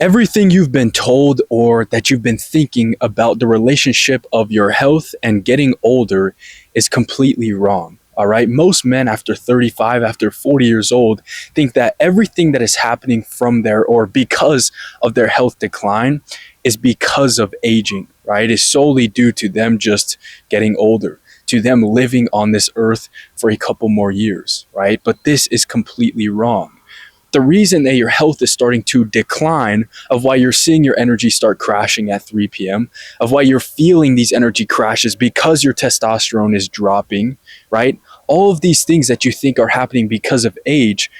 Everything you've been told or that you've been thinking about the relationship of your health and getting older is completely wrong. All right. Most men after 35, after 40 years old, think that everything that is happening from their or because of their health decline is because of aging, right? Is solely due to them just getting older, to them living on this earth for a couple more years, right? But this is completely wrong. The reason that your health is starting to decline, of why you're seeing your energy start crashing at 3 p.m., of why you're feeling these energy crashes because your testosterone is dropping, right? All of these things that you think are happening because of age,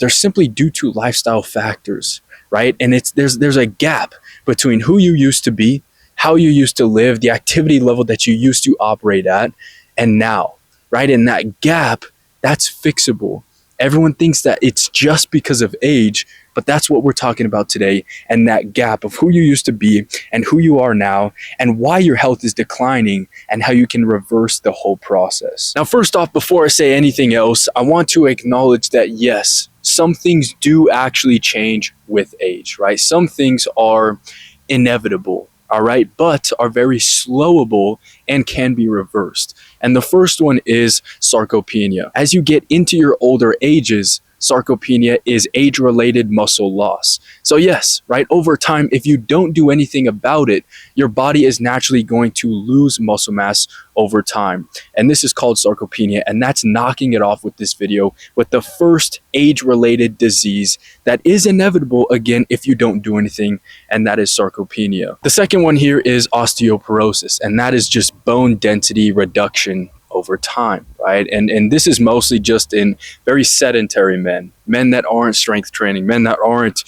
they're simply due to lifestyle factors, right? And there's a gap between who you used to be, how you used to live, the activity level that you used to operate at, and now, right? And that gap, that's fixable. Everyone thinks that it's just because of age, but that's what we're talking about today. And that gap of who you used to be and who you are now, and why your health is declining, and how you can reverse the whole process. Now, first off, before I say anything else, I want to acknowledge that yes, some things do actually change with age, right? Some things are inevitable, all right, but are very slowable and can be reversed. And the first one is sarcopenia. As you get into your older ages, sarcopenia is age-related muscle loss. So yes, right, over time, if you don't do anything about it, your body is naturally going to lose muscle mass over time. And this is called sarcopenia, and that's knocking it off with this video with the first age-related disease that is inevitable, again, if you don't do anything, and that is sarcopenia. The second one here is osteoporosis, and that is just bone density reduction over time, right? And this is mostly just in very sedentary men that aren't strength training, men that aren't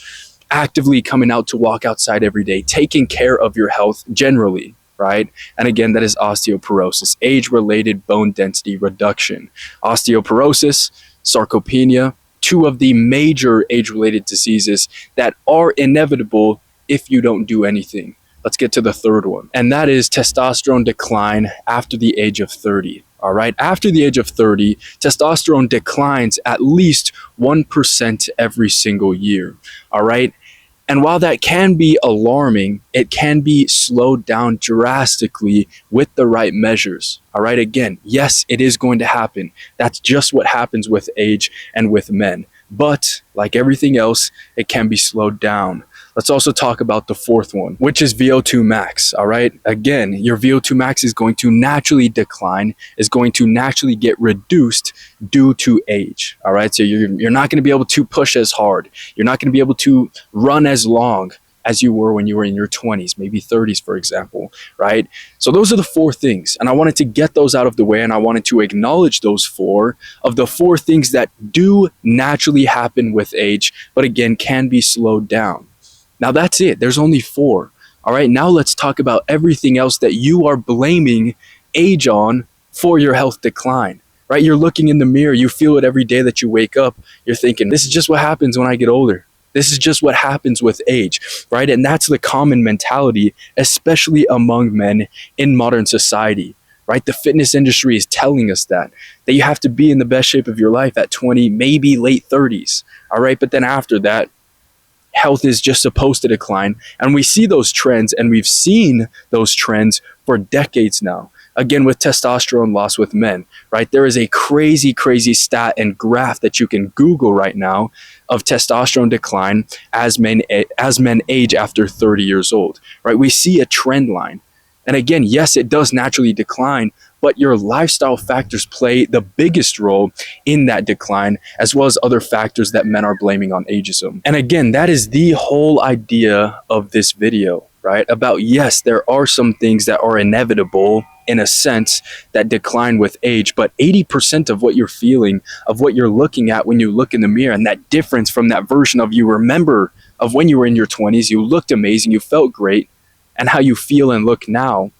actively coming out to walk outside every day, taking care of your health generally, right? And again, that is osteoporosis, age-related bone density reduction. Osteoporosis, sarcopenia, two of the major age-related diseases that are inevitable if you don't do anything. Let's get to the third one, and that is testosterone decline after the age of 30. All right, after the age of 30, testosterone declines at least 1% every single year. All right, and while that can be alarming, it can be slowed down drastically with the right measures. All right, again, yes, it is going to happen. That's just what happens with age and with men. But like everything else, it can be slowed down. Let's also talk about the fourth one, which is VO2 max. All right. Again, your VO2 max is going to naturally decline, is going to naturally get reduced due to age. All right. So you're not going to be able to push as hard. You're not going to be able to run as long as you were when you were in your 20s, maybe 30s, for example, right? So those are the four things. And I wanted to get those out of the way, and I wanted to acknowledge those four of the four things that do naturally happen with age, but again, can be slowed down. Now that's it. There's only four. All right. Now let's talk about everything else that you are blaming age on for your health decline, right? You're looking in the mirror. You feel it every day that you wake up. You're thinking, this is just what happens when I get older. This is just what happens with age, right? And that's the common mentality, especially among men in modern society, right? The fitness industry is telling us that you have to be in the best shape of your life at 20, maybe late 30s. All right. But then after that, health is just supposed to decline. And we see those trends, and we've seen those trends for decades now. Again, with testosterone loss with men, right? There is a crazy, crazy stat and graph that you can Google right now of testosterone decline as men age after 30 years old, right? We see a trend line. And again, yes, it does naturally decline, but your lifestyle factors play the biggest role in that decline, as well as other factors that men are blaming on ageism. And again, that is the whole idea of this video, right? About, yes, there are some things that are inevitable in a sense that decline with age, but 80% of what you're feeling, of what you're looking at when you look in the mirror, and that difference from that version of you remember of when you were in your 20s, you looked amazing, you felt great, and how you feel and look now,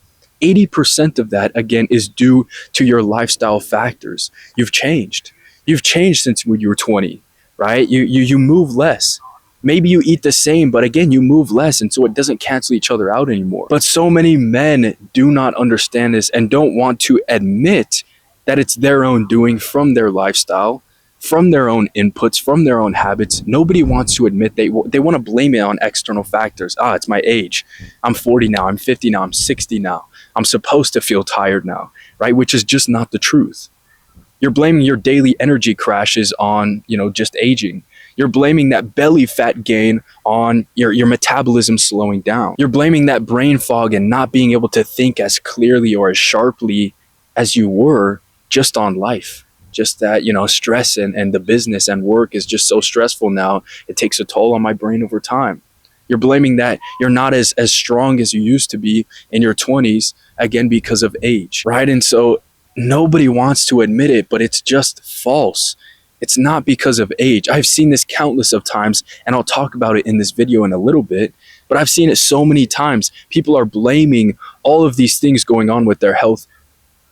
80% of that, again, is due to your lifestyle factors. You've changed. You've changed since when you were 20, right? You move less. Maybe you eat the same, but again, you move less, and so it doesn't cancel each other out anymore. But so many men do not understand this and don't want to admit that it's their own doing from their lifestyle, from their own inputs, from their own habits. Nobody wants to admit they want to blame it on external factors. It's my age. I'm 40 now, I'm 50 now, I'm 60 now. I'm supposed to feel tired now, right? Which is just not the truth. You're blaming your daily energy crashes on, just aging. You're blaming that belly fat gain on your metabolism slowing down. You're blaming that brain fog and not being able to think as clearly or as sharply as you were just on life. Just that, stress and the business and work is just so stressful now. It takes a toll on my brain over time. You're blaming that you're not as strong as you used to be in your 20s, again, because of age, right? And so nobody wants to admit it, but it's just false. It's not because of age. I've seen this countless of times, and I'll talk about it in this video in a little bit, but I've seen it so many times. People are blaming all of these things going on with their health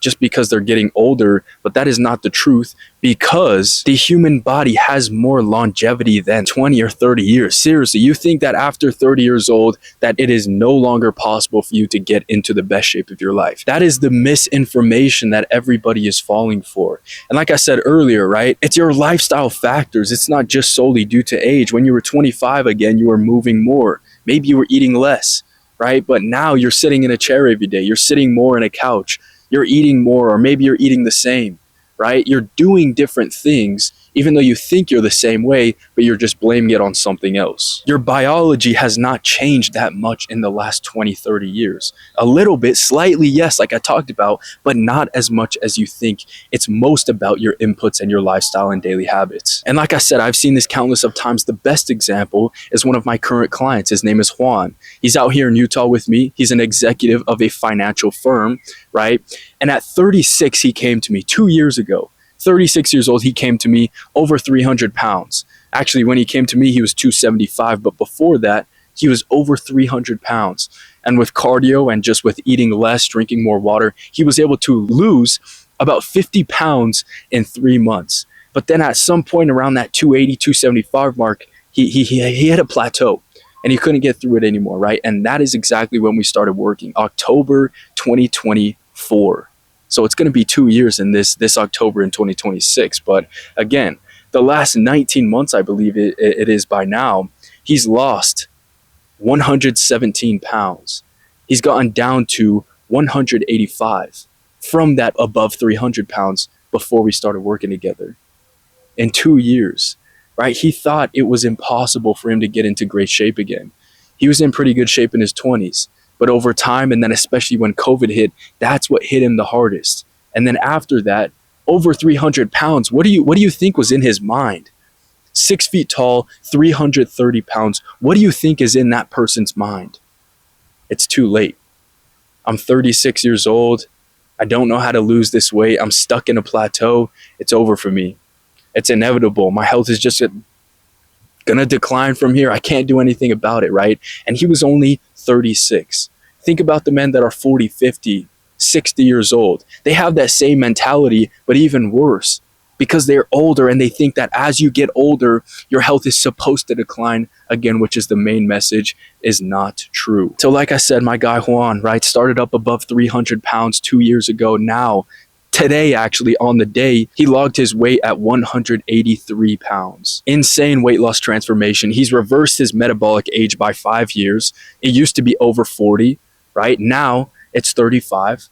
just because they're getting older, but that is not the truth, because the human body has more longevity than 20 or 30 years. Seriously, you think that after 30 years old, that it is no longer possible for you to get into the best shape of your life. That is the misinformation that everybody is falling for. And like I said earlier, right, it's your lifestyle factors. It's not just solely due to age. When you were 25, again, you were moving more. Maybe you were eating less, right? But now you're sitting in a chair every day. You're sitting more on a couch. You're eating more, or maybe you're eating the same, right? You're doing different things, even though you think you're the same way, but you're just blaming it on something else. Your biology has not changed that much in the last 20, 30 years. A little bit, slightly, yes, like I talked about, but not as much as you think. It's most about your inputs and your lifestyle and daily habits. And like I said, I've seen this countless of times. The best example is one of my current clients. His name is Juan. He's out here in Utah with me. He's an executive of a financial firm, right? And at 36, he came to me 2 years ago. 36 years old, he came to me, over 300 pounds. Actually, when he came to me, he was 275, but before that, he was over 300 pounds. And with cardio and just with eating less, drinking more water, he was able to lose about 50 pounds in 3 months. But then at some point around that 280, 275 mark, he hit a plateau and he couldn't get through it anymore, right? And that is exactly when we started working, October 2024. So it's going to be 2 years in this October in 2026. But again, the last 19 months, I believe it is by now, he's lost 117 pounds. He's gotten down to 185 from that above 300 pounds before we started working together. In 2 years, right? He thought it was impossible for him to get into great shape again. He was in pretty good shape in his 20s. But over time, and then especially when COVID hit, that's what hit him the hardest. And then after that, over 300 pounds, what do you think was in his mind? 6 feet tall, 330 pounds. What do you think is in that person's mind? It's too late. I'm 36 years old. I don't know how to lose this weight. I'm stuck in a plateau. It's over for me. It's inevitable. My health is just gonna decline from here. I can't do anything about it, right? And he was only 36. Think about the men that are 40, 50, 60 years old. They have that same mentality, but even worse, because they're older and they think that as you get older, your health is supposed to decline again, which is the main message, is not true. So like I said, my guy Juan, right, started up above 300 pounds 2 years ago. Now, today, actually, on the day, he logged his weight at 183 pounds. Insane weight loss transformation. He's reversed his metabolic age by 5 years. It used to be over 40, right? Now it's 35.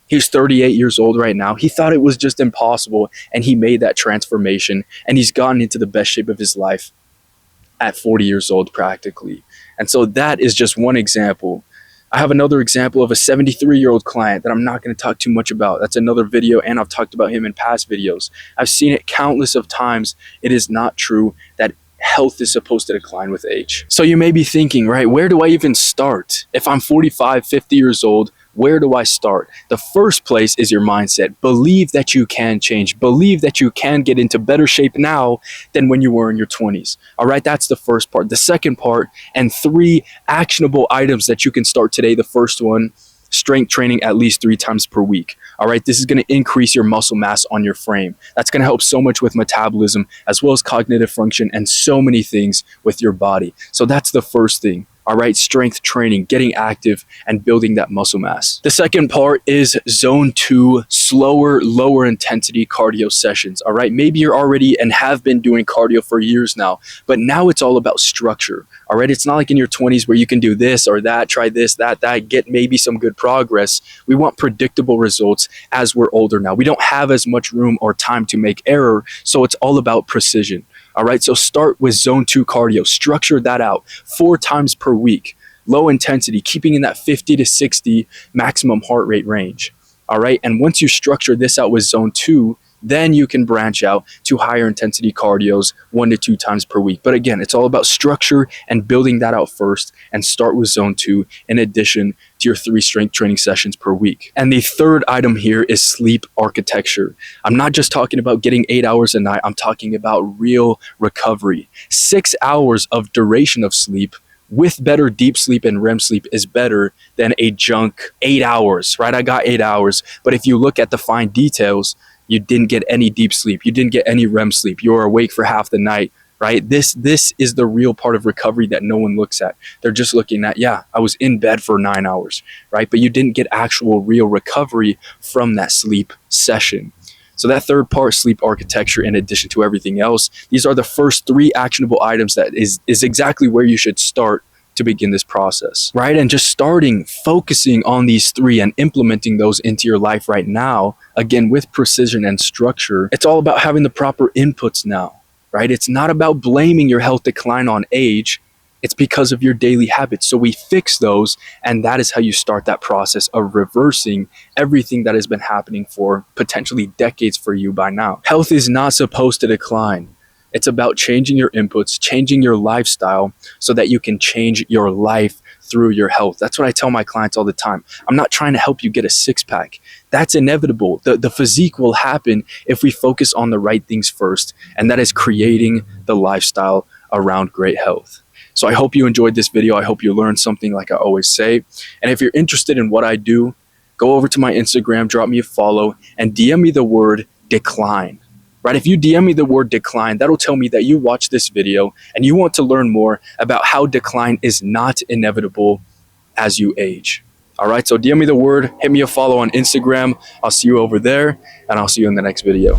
He's 38 years old right now. He thought it was just impossible, and he made that transformation, and he's gotten into the best shape of his life at 40 years old practically. And so that is just one example. I have another example of a 73-year-old client that I'm not going to talk too much about. That's another video, and I've talked about him in past videos. I've seen it countless of times. It is not true that health is supposed to decline with age. So you may be thinking, right, where do I even start? If I'm 45, 50 years old, where do I start? The first place is your mindset. Believe that you can change. Believe that you can get into better shape now than when you were in your 20s. All right, that's the first part. The second part, and 3 actionable items that you can start today. The first one, strength training at least 3 times per week. All right, this is going to increase your muscle mass on your frame. That's going to help so much with metabolism as well as cognitive function and so many things with your body. So that's the first thing. All right, strength training, getting active, and building that muscle mass. The second part is zone 2, slower, lower intensity cardio sessions. All right, maybe you're already and have been doing cardio for years now, but now it's all about structure. All right, it's not like in your 20s where you can do this or that, try this, that, get maybe some good progress. We want predictable results as we're older now. We don't have as much room or time to make error, so it's all about precision. All right, so start with zone 2 cardio, structure that out 4 times per week, low intensity, keeping in that 50 to 60 maximum heart rate range. All right, and once you structure this out with zone 2, then you can branch out to higher intensity cardios 1 to 2 times per week. But again, it's all about structure and building that out first, and start with zone 2 in addition to your 3 strength training sessions per week. And the third item here is sleep architecture. I'm not just talking about getting 8 hours a night. I'm talking about real recovery. 6 hours of duration of sleep with better deep sleep and REM sleep is better than a junk 8 hours, right? I got 8 hours, but if you look at the fine details, you didn't get any deep sleep. You didn't get any REM sleep. You were awake for half the night, right? This is the real part of recovery that no one looks at. They're just looking at, yeah, I was in bed for 9 hours, right? But you didn't get actual real recovery from that sleep session. So that third part, sleep architecture, in addition to everything else, these are the first 3 actionable items that is exactly where you should start to begin this process, right? And just focusing on these 3 and implementing those into your life right now, again, with precision and structure, it's all about having the proper inputs now, right? It's not about blaming your health decline on age. It's because of your daily habits. So we fix those, and that is how you start that process of reversing everything that has been happening for potentially decades for you by now. Health is not supposed to decline. It's about changing your inputs, changing your lifestyle so that you can change your life through your health. That's what I tell my clients all the time. I'm not trying to help you get a 6-pack. That's inevitable. The physique will happen if we focus on the right things first, and that is creating the lifestyle around great health. So I hope you enjoyed this video. I hope you learned something, like I always say. And if you're interested in what I do, go over to my Instagram, drop me a follow, and DM me the word decline. Right? If you DM me the word decline, that'll tell me that you watched this video and you want to learn more about how decline is not inevitable as you age. All right, so DM me the word, hit me a follow on Instagram. I'll see you over there, and I'll see you in the next video.